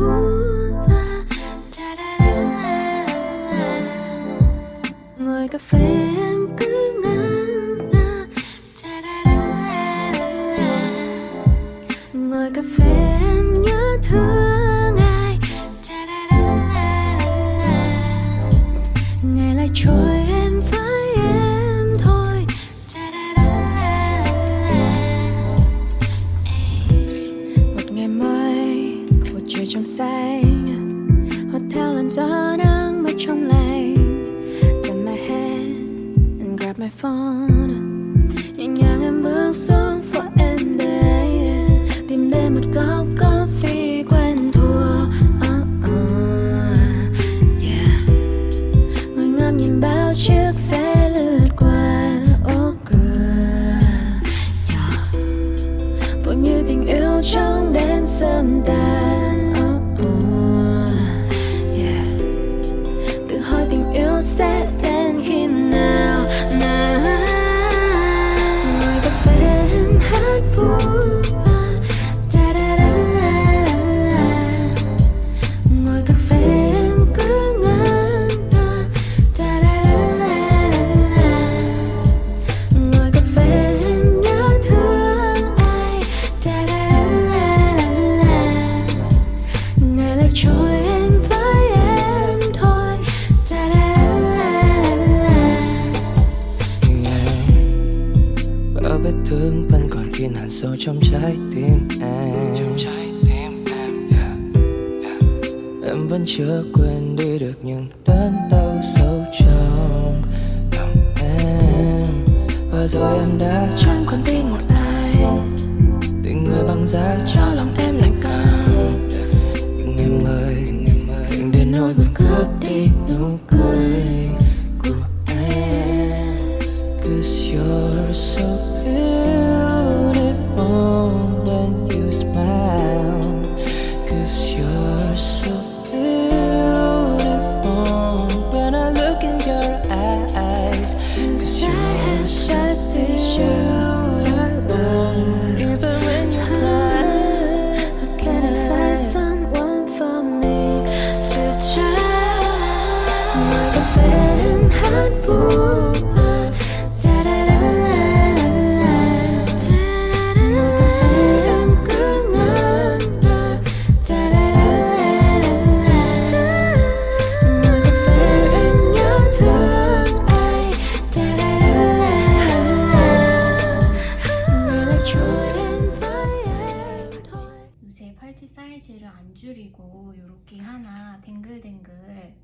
vui và ngồi cà phê em cứ ngẩn ngơ ngồi cà phê em nhớ thương ai ngày lại trôi em với em thôi một ngày mới một trời trong xanh hotel làn gió nắng mây trong lành turn my head and grab my phone nhẹ nhàng em bước xuống phố em đây tìm đến một cốc coffee quen thuộc yeah. Ngồi ngắm nhìn bao chiếc xe lướt qua ô cửa nhỏ vô như tình yêu trong đêm sớm tan yeah. Tự hỏi tình yêu sẽ đến khi nào ngồi cà phê em hát vui ngồi cà phê em cứ ngẩn ngơ ngồi cà phê em nhớ thương ai ngày lại trôi em với em thôi vỡ vết thương vẫn còn in hằn sâu trong trái tim em yeah. Em vẫn chưa quên đi được những đớn đau sâu trong lòng em và rồi em đã chẳng còn tin một ai tình người băng giá cho lòng em lạnh căng nhưng em ơi đừng đến nỗi buồn cướp đi nụ cười của em 'cause you're so beautiful when you smile 'cause you're so beautiful when I look in your eyes 'cause I have such to show even when you cry how can I find someone for me to try ngồi cà phê em hát vui ngồi cà phê em cứ ngẩn ngơ ngồi cà phê em nhớ thương ai ngày lại trôi em với em thôi. 요새 팔찌 사이즈를 안 줄이고 이렇게 하나 댕글댕글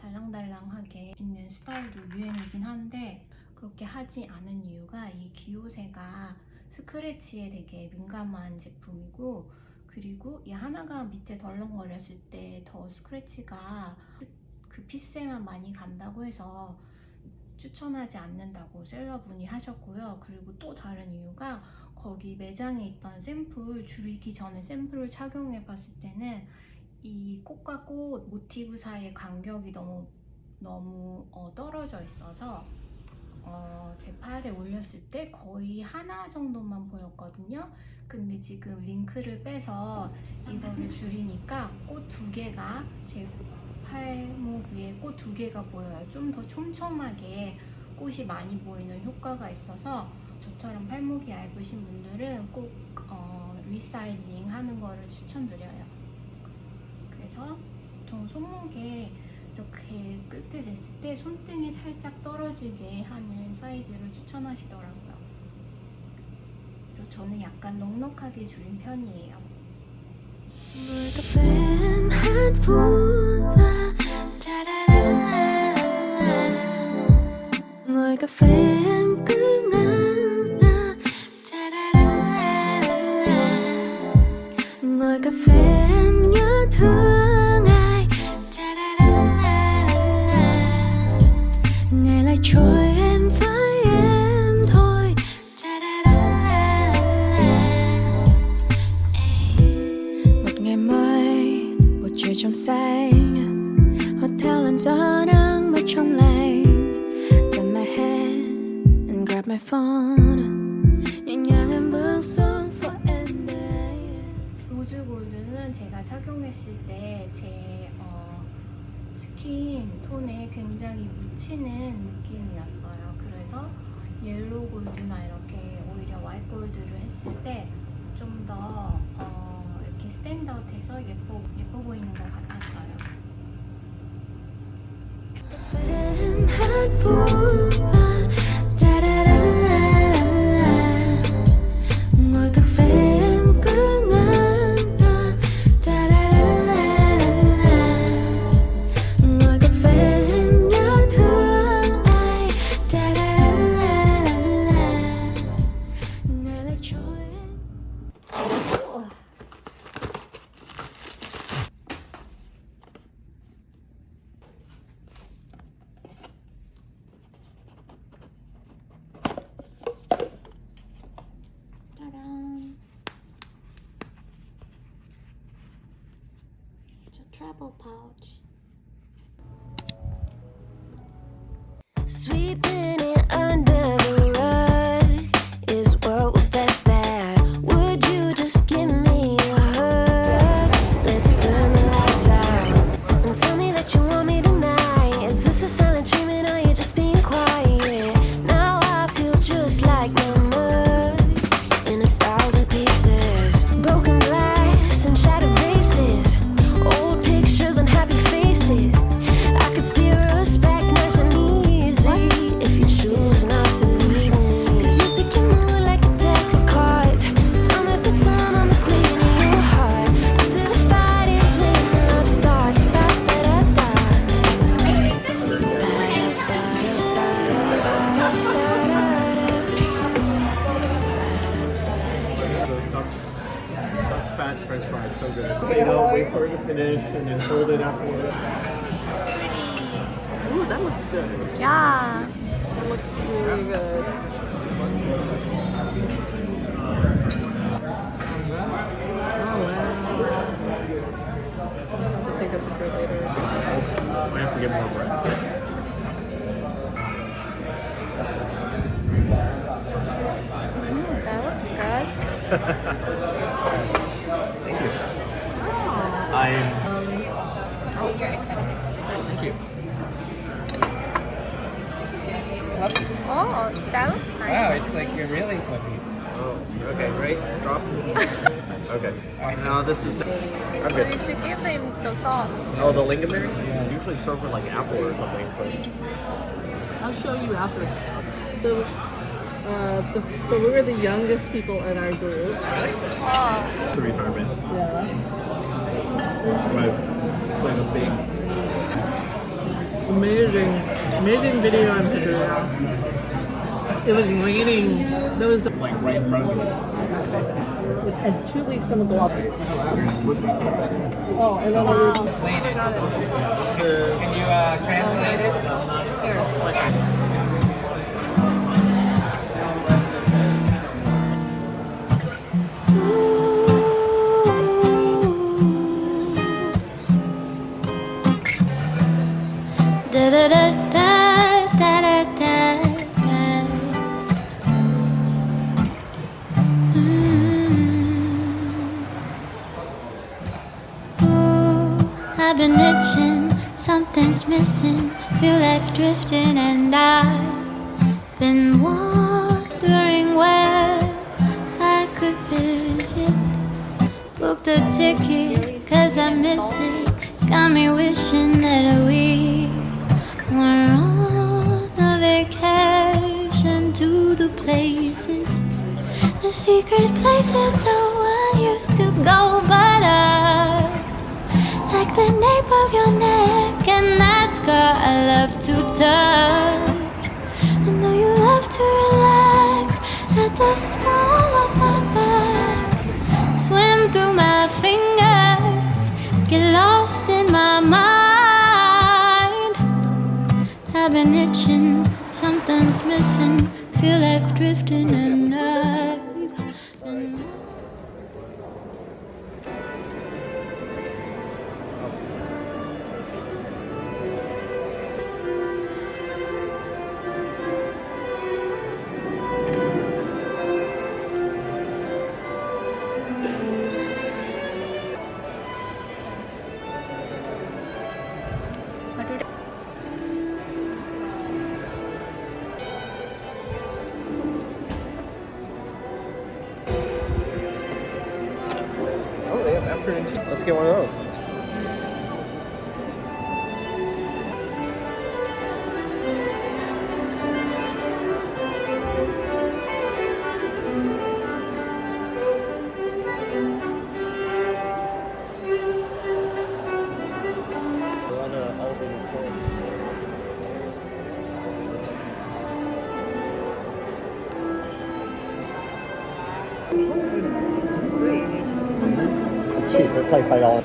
달랑달랑하게 있는 스타일도 유행이긴 한데 그렇게 하지 않은 이유가 이 기호새가 스크래치에 되게 민감한 제품이고 그리고 이 하나가 밑에 덜렁거렸을 때 더 스크래치가 그 핏새만 많이 간다고 해서 추천하지 않는다고 셀러분이 하셨고요. 그리고 또 다른 이유가 거기 매장에 있던 샘플 줄이기 전에 샘플을 착용해 봤을 때는 이 꽃과 꽃 모티브 사이의 간격이 너무 떨어져 있어서 제 팔에 올렸을 때 거의 하나 정도만 보였거든요. 근데 지금 링크를 빼서 이거를 줄이니까 꽃 두 개가 제 팔목 위에 꽃 두 개가 보여요. 좀 더 촘촘하게 꽃이 많이 보이는 효과가 있어서 저처럼 팔목이 얇으신 분들은 꼭 리사이징 하는 거를 추천드려요. 그래서 보통 손목에 이렇게 끝에 됐을 때 손등이 살짝 떨어지게 하는 사이즈를 추천하시더라고요. 그래서 저는 약간 넉넉하게 줄인 편이에요. ngồi cà phê em hát vui và ngồi cà phê em cứ ngẩn ngơ ngồi cà phê em nhớ thương ai ngày lại trôi em với em thôi một ngày mới một trời trong xanh hotel làn gió nắng mây trong lành turn my head and grab my phone nhẹ nhàng em bước xuống phố em đây 로즈 골드는 제가 착용했을 때 제 스킨 톤에 굉장히 묻히는 느낌이었어요. 그래서 옐로우 골드나 이렇게 오히려 화이트 골드를 했을 때 좀 더 이렇게 스탠드아웃해서 예뻐 보이는 것 같았어요. Travel pouch. Sweeping it under the rug is what we're best at. Would you just give me a hug? Let's turn the lights out and tell me that you want me tonight. Is this a silent treatment or are you just being quiet? Now I feel just like my mug in 1,000 pieces. Broken glass and shattered vases. Old pictures and happy faces. I could steer us back nice and easy if you choose not to leave me. 'Cause you pick your mood like a deck of cards. Time after time I'm the queen of your heart. After the fight is when love starts. Ba da da da. Ba da ba da ba da Those stuffed fat French fries, so good. You know, wait for it to finish and then hold it afterwards. Ooh, that looks good. Yeah. That looks really good. Oh wow. I'll have to take a picture later. I have to get more bread. That looks good. Thank you. I'm. Thank you. Oh, that looks nice. Wow, it's like you're really fluffy. Oh, okay, great. Drop. Okay. Now this is. I'm You good. should give him the sauce. Oh, the lingonberry? Usually served with like apple or something, but I'll show you after. So, so we were the youngest people in our group. Oh, to retirement. Yeah. Right. Like a big. Amazing video in Korea. It was raining. That was the Like right in front of me. and 2 weeks on the block. Listening. Oh, and then I was Explain it. Uh, Can you translate it? Da da da da da da da da. Ooh, I've been itching, something's missing. Feel left drifting, and I've been wondering where I could visit. Booked a ticket, 'cause I miss it. Got me wishing that we were on a vacation to the places, the secret places no one used to go but us. Like the nape of your neck and that scar I love to touch. I know you love to relax at the small of my back. Swim through my fingers, get lost in my mind. I've been itching, something's missing. Feel left drifting and I've been. Let's get one of those. It's cheap. It's like $5.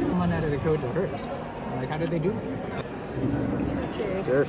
Someone out of the code to hers. Like, how did they do that? Cheers.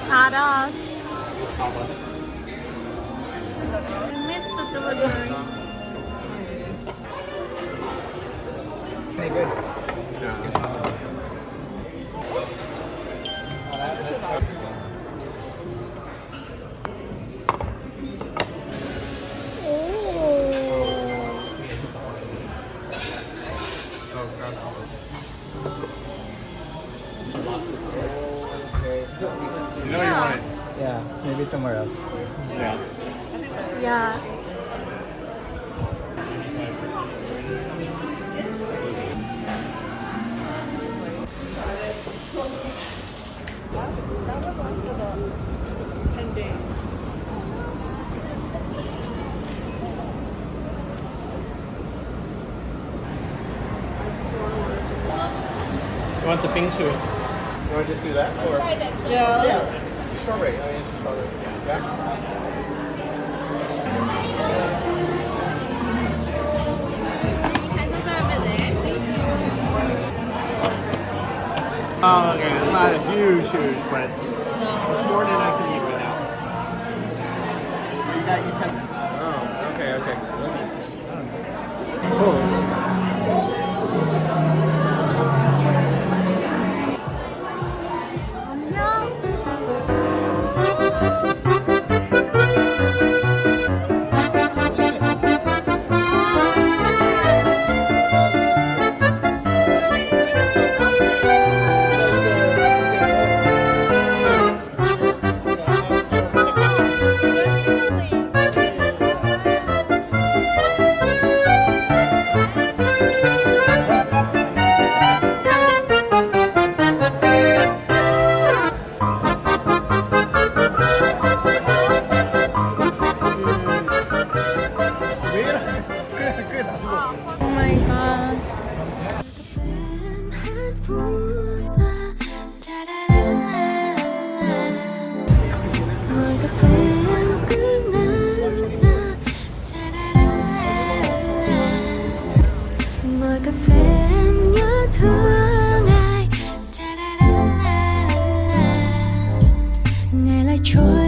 Not us. We missed the delivery. Pretty good. You know you want it. Yeah, maybe somewhere else. Yeah. Yeah. That would last about 10 days. You want the bingsu? You want to just do that? Or? Yeah. Yeah. Strawberry. I mean, strawberry. Yeah. Oh, okay. It's not a huge, but it's more than I can eat right now. You got utensils. Oh, okay, okay. Try